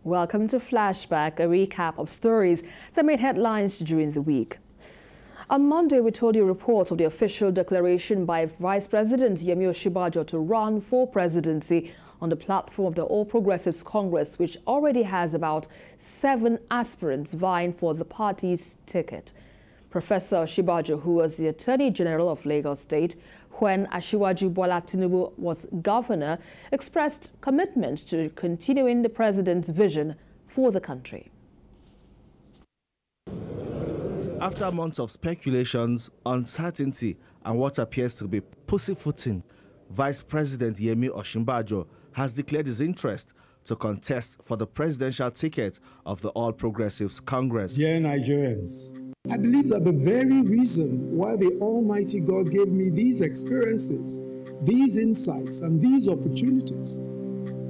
Welcome to Flashback, a recap of stories that made headlines during the week. On Monday, we told you reports of the official declaration by Vice President Yemi Osinbajo to run for presidency on the platform of the All Progressives Congress, which already has about 7 aspirants vying for the party's ticket. Professor Osinbajo, who was the Attorney General of Lagos State when Asiwaju Bola Tinubu was governor, expressed commitment to continuing the president's vision for the country. After months of speculations, uncertainty, and what appears to be pussyfooting, Vice President Yemi Osinbajo has declared his interest to contest for the presidential ticket of the All Progressives Congress. Dear Nigerians, I believe that the very reason why the Almighty God gave me these experiences, these insights, and these opportunities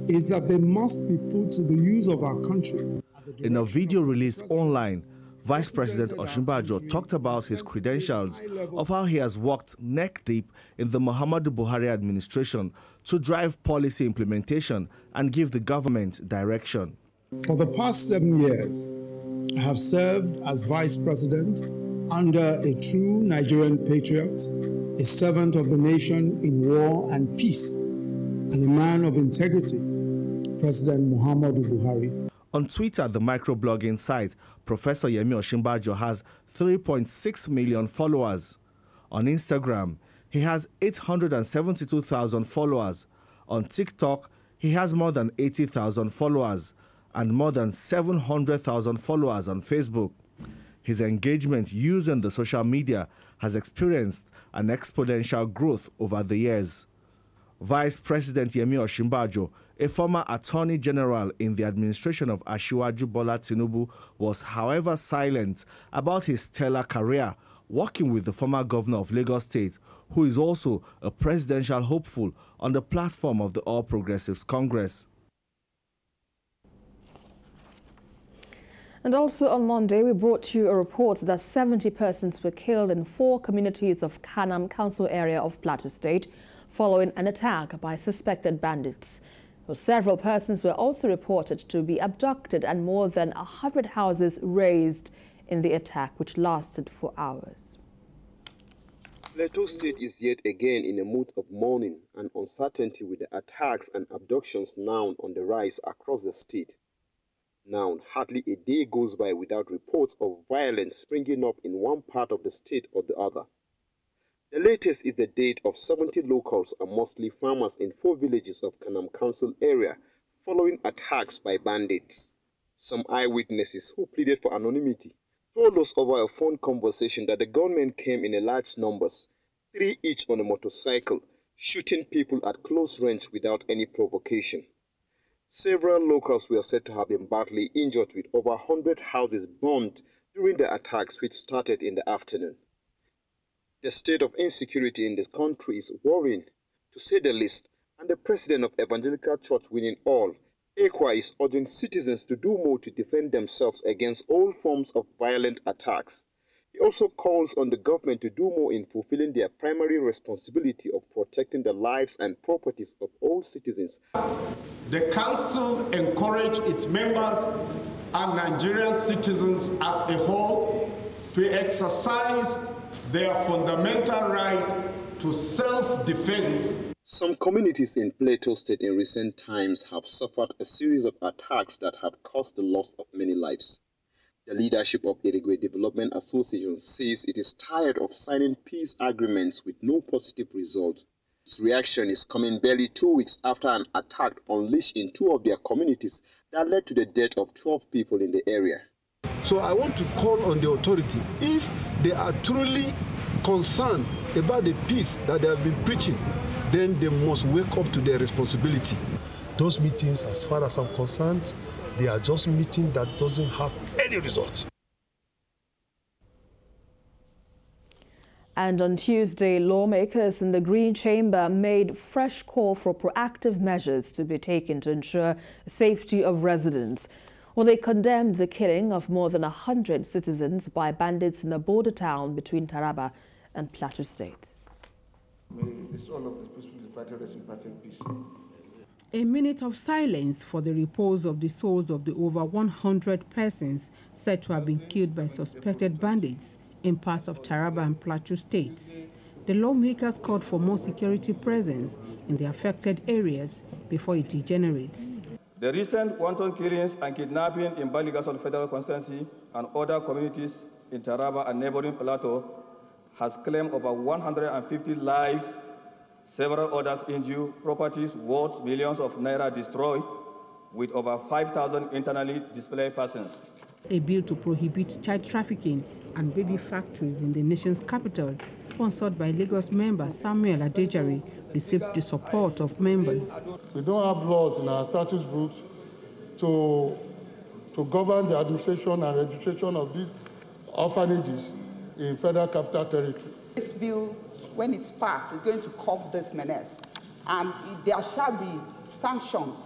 is that they must be put to the use of our country. In a video released online, Vice President Osinbajo talked about his credentials of how he has worked neck-deep in the Muhammadu Buhari administration to drive policy implementation and give the government direction. For the past 7 years, I have served as Vice President under a true Nigerian patriot, a servant of the nation in war and peace, and a man of integrity, President Muhammadu Buhari. On Twitter, the microblogging site, Professor Yemi Osinbajo has 3.6 million followers. On Instagram, he has 872,000 followers. On TikTok, he has more than 80,000 followers and more than 700,000 followers on Facebook. His engagement using the social media has experienced an exponential growth over the years. Vice President Yemi Osinbajo, a former Attorney General in the administration of Asiwaju Bola Tinubu, was however silent about his stellar career working with the former governor of Lagos State, who is also a presidential hopeful on the platform of the All Progressives Congress. And also on Monday, we brought you a report that 70 persons were killed in 4 communities of KANAM Council area of Plateau State following an attack by suspected bandits. Well, several persons were also reported to be abducted and more than 100 houses razed in the attack, which lasted for hours. Plateau State is yet again in a mood of mourning and uncertainty with the attacks and abductions now on the rise across the state. Now, hardly a day goes by without reports of violence springing up in one part of the state or the other. The latest is the death of 70 locals and mostly farmers in 4 villages of KANAM Council area following attacks by bandits. Some eyewitnesses who pleaded for anonymity told us over a phone conversation that the gunmen came in large numbers, 3 each on a motorcycle, shooting people at close range without any provocation. Several locals were said to have been badly injured, with over 100 houses burned during the attacks which started in the afternoon. The state of insecurity in the country is worrying, to say the least, and the president of Evangelical Church Winning All, ECWA, is urging citizens to do more to defend themselves against all forms of violent attacks. He also calls on the government to do more in fulfilling their primary responsibility of protecting the lives and properties of all citizens. The council encourages its members and Nigerian citizens as a whole to exercise their fundamental right to self-defense. Some communities in Plateau State in recent times have suffered a series of attacks that have caused the loss of many lives. The leadership of Irigwe Development Association says it is tired of signing peace agreements with no positive result. Its reaction is coming barely 2 weeks after an attack unleashed in 2 of their communities that led to the death of 12 people in the area. So I want to call on the authority, if they are truly concerned about the peace that they have been preaching, then they must wake up to their responsibility. Those meetings, as far as I'm concerned, they are just meetings that doesn't have any results. And on Tuesday, lawmakers in the Green Chamber made fresh call for proactive measures to be taken to ensure the safety of residents. Well, they condemned the killing of more than 100 citizens by bandits in a border town between Taraba and Plateau State. May the soul of this peaceful departed rest in perfect peace. A minute of silence for the repose of the souls of the over 100 persons said to have been killed by suspected bandits in parts of Taraba and Plateau states. The lawmakers called for more security presence in the affected areas before it degenerates. The recent wanton killings and kidnapping in Baligasol Federal Constituency and other communities in Taraba and neighboring Plateau has claimed over 150 lives, several others injured, properties worth millions of naira destroyed, with over 5,000 internally displaced persons. A bill to prohibit child trafficking and baby factories in the nation's capital, sponsored by Lagos member Samuel Adejare, received the support of members. We don't have laws in our statute books to govern the administration and registration of these orphanages in Federal Capital Territory. This bill, when it's passed, is going to curb this menace, and there shall be sanctions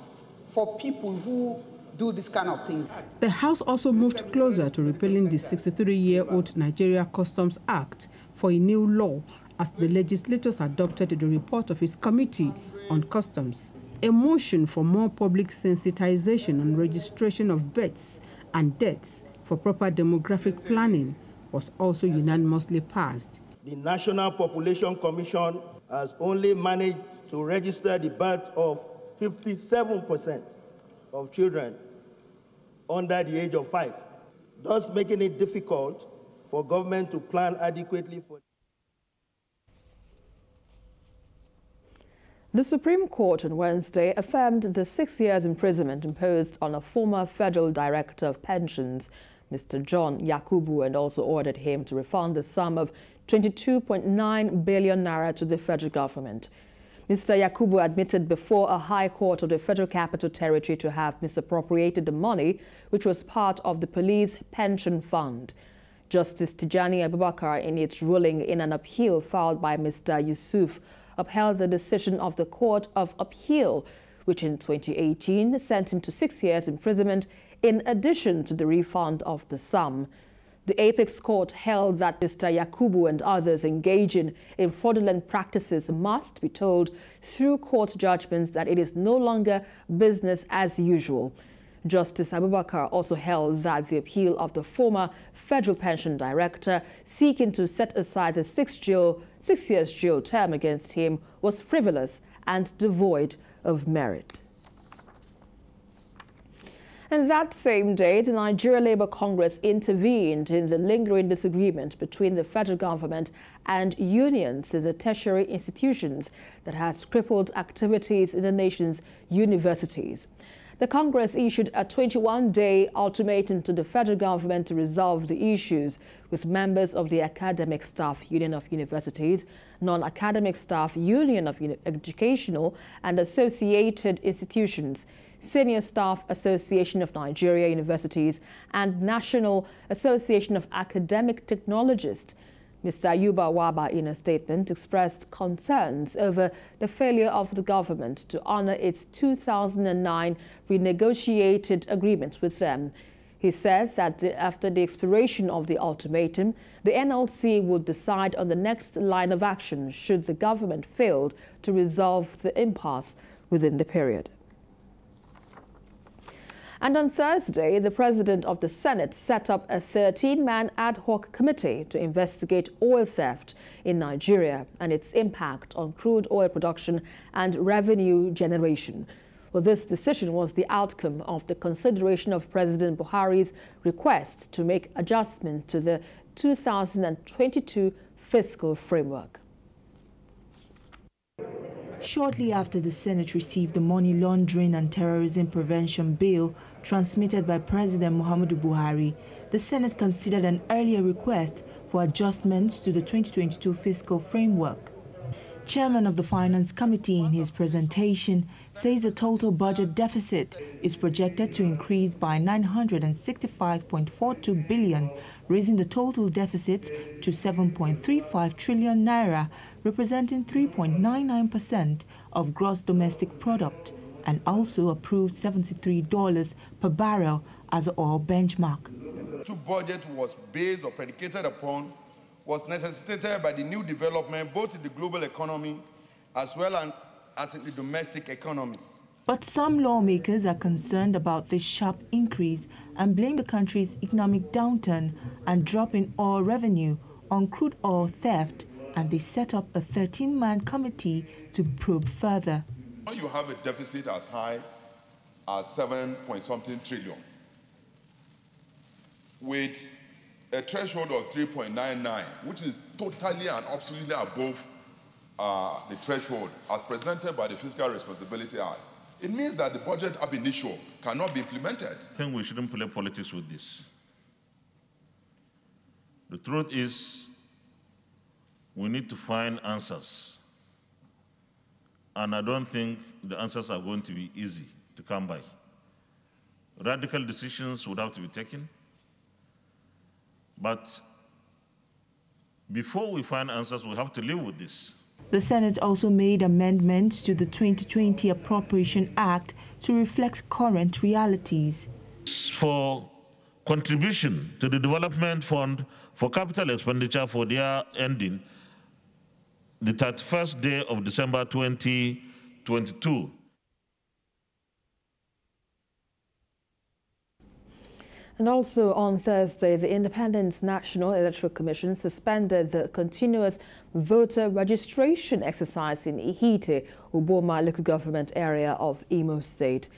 for people who do this kind of things. The House also moved closer to repealing the 63-year-old Nigeria Customs Act for a new law as the legislators adopted the report of its Committee on Customs. A motion for more public sensitization and registration of births and deaths for proper demographic planning was also unanimously passed. The National Population Commission has only managed to register the birth of 57% of children under the age of 5, thus making it difficult for government to plan adequately for. The Supreme Court on Wednesday affirmed the 6 years imprisonment imposed on a former federal director of pensions, Mr. John Yakubu, and also ordered him to refund the sum of 22.9 billion naira to the federal government. Mr. Yakubu admitted before a high court of the Federal Capital Territory to have misappropriated the money, which was part of the police pension fund. Justice Tijani Abubakar, in its ruling in an appeal filed by Mr. Yusuf, upheld the decision of the Court of Appeal, which in 2018 sent him to 6 years imprisonment in addition to the refund of the sum. The Apex Court held that Mr. Yakubu and others engaging in fraudulent practices must be told through court judgments that it is no longer business as usual. Justice Abubakar also held that the appeal of the former federal pension director seeking to set aside the 6 years jail term against him was frivolous and devoid of merit. And that same day, the Nigeria Labour Congress intervened in the lingering disagreement between the federal government and unions in the tertiary institutions that has crippled activities in the nation's universities. The Congress issued a 21-day ultimatum to the federal government to resolve the issues with members of the Academic Staff Union of Universities, Non-Academic Staff Union of Educational and Associated Institutions, Senior Staff Association of Nigeria Universities, and National Association of Academic Technologists. Mr. Ayuba Waba, in a statement, expressed concerns over the failure of the government to honor its 2009 renegotiated agreement with them. He said that after the expiration of the ultimatum, the NLC would decide on the next line of action should the government fail to resolve the impasse within the period. And on Thursday, the President of the Senate set up a 13-man ad hoc committee to investigate oil theft in Nigeria and its impact on crude oil production and revenue generation. Well, this decision was the outcome of the consideration of President Buhari's request to make adjustments to the 2022 fiscal framework. Shortly after the Senate received the Money Laundering and Terrorism Prevention Bill transmitted by President Muhammadu Buhari, the Senate considered an earlier request for adjustments to the 2022 fiscal framework. Chairman of the Finance Committee in his presentation says the total budget deficit is projected to increase by 965.42 billion, raising the total deficit to 7.35 trillion naira, representing 3.99% of gross domestic product, and also approved $73 per barrel as an oil benchmark. The budget was based or predicated upon was necessitated by the new development both in the global economy as well as in the domestic economy. But some lawmakers are concerned about this sharp increase and blame the country's economic downturn and drop in oil revenue on crude oil theft, and they set up a 13-man committee to probe further. When you have a deficit as high as 7-point-something trillion, with a threshold of 3.99, which is totally and absolutely above the threshold as presented by the Fiscal Responsibility Act, it means that the budget ab initio cannot be implemented. I think we shouldn't play politics with this. The truth is, we need to find answers. And I don't think the answers are going to be easy to come by. Radical decisions would have to be taken. But before we find answers, we have to live with this. The Senate also made amendments to the 2020 Appropriation Act to reflect current realities. For contribution to the Development Fund for capital expenditure for the year ending the 31st day of December 2022. And also on Thursday, the Independent National Electoral Commission suspended the continuous voter registration exercise in Ihite, UBOMALIQ government area of Imo State.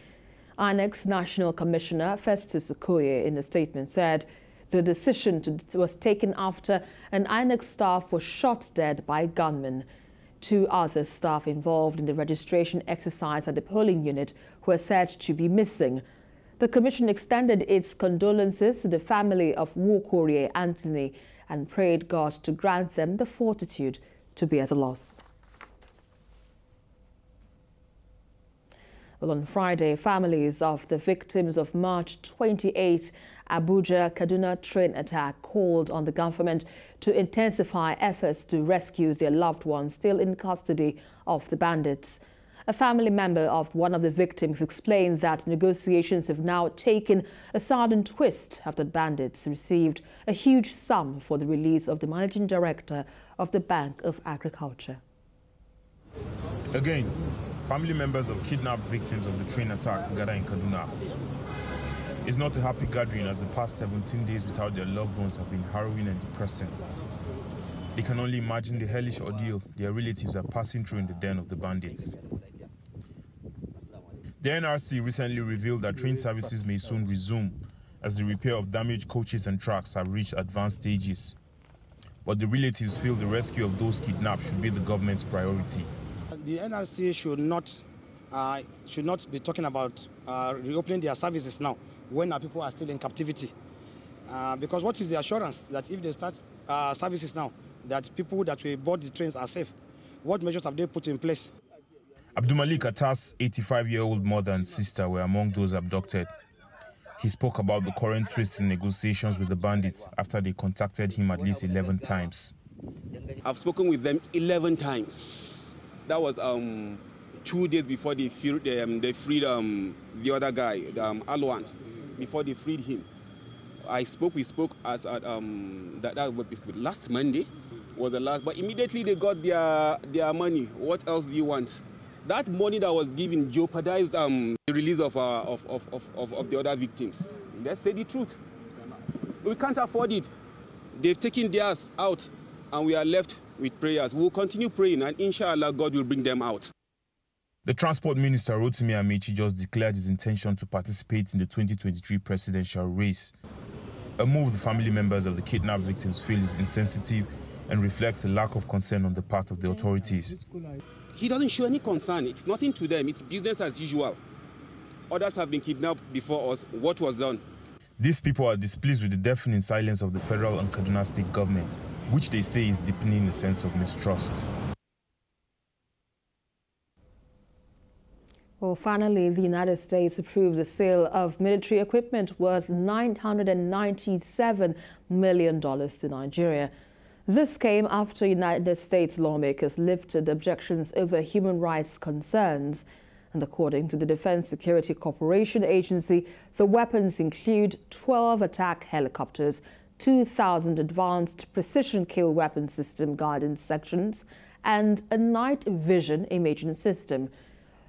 INEC's National Commissioner Festus Okoye in a statement said the decision was taken after an INEC staff was shot dead by gunmen. 2 other staff involved in the registration exercise at the polling unit were said to be missing. The Commission extended its condolences to the family of Wokorie Anthony and prayed God to grant them the fortitude to bear the loss. Well, on Friday, families of the victims of March 28 Abuja-Kaduna train attack called on the government to intensify efforts to rescue their loved ones still in custody of the bandits. A family member of one of the victims explained that negotiations have now taken a sudden twist after bandits received a huge sum for the release of the managing director of the Bank of Agriculture. Again, family members of kidnapped victims of the train attack gather in Kaduna. It's not a happy gathering, as the past 17 days without their loved ones have been harrowing and depressing. They can only imagine the hellish ordeal their relatives are passing through in the den of the bandits. The NRC recently revealed that train services may soon resume as the repair of damaged coaches and tracks have reached advanced stages. But the relatives feel the rescue of those kidnapped should be the government's priority. The NRC should not be talking about reopening their services now when our people are still in captivity. Because what is the assurance that if they start services now, that people that will board the trains are safe? What measures have they put in place? ABDULMALIQ, ATTAH's 85-year-old mother and sister were among those abducted. He spoke about the current twist in negotiations with the bandits after they contacted him at least 11 times. I've spoken with them 11 times. That was 2 days before they freed the other guy, Alwan, before they freed him. We spoke as at, that was last Monday was the last, but immediately they got their money. What else do you want? That money that was given jeopardized the release of the other victims. Let's say the truth. We can't afford it. They've taken theirs out, and we are left with prayers. We'll continue praying, and inshallah, God will bring them out. The Transport Minister, Rotimi Amechi, just declared his intention to participate in the 2023 presidential race. A move the family members of the kidnapped victims feel is insensitive and reflects a lack of concern on the part of the authorities. He doesn't show any concern. It's nothing to them. It's business as usual. Others have been kidnapped before us. What was done? These people are displeased with the deafening silence of the federal and Kaduna state government, which they say is deepening a sense of mistrust. Well, finally, the United States approved the sale of military equipment worth $997 million to Nigeria. This came after United States lawmakers lifted objections over human rights concerns. And according to the Defense Security Corporation Agency, the weapons include 12 attack helicopters, 2,000 advanced precision kill weapon system guidance sections, and a night vision imaging system.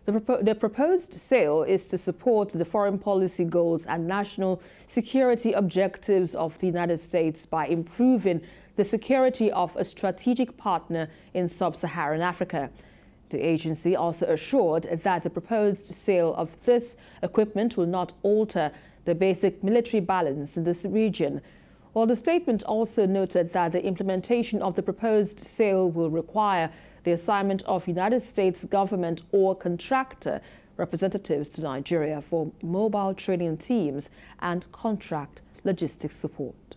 The proposed sale is to support the foreign policy goals and national security objectives of the United States by improving the security of a strategic partner in sub-Saharan Africa. The agency also assured that the proposed sale of this equipment will not alter the basic military balance in this region. While the statement also noted that the implementation of the proposed sale will require the assignment of United States government or contractor representatives to Nigeria for mobile training teams and contract logistics support.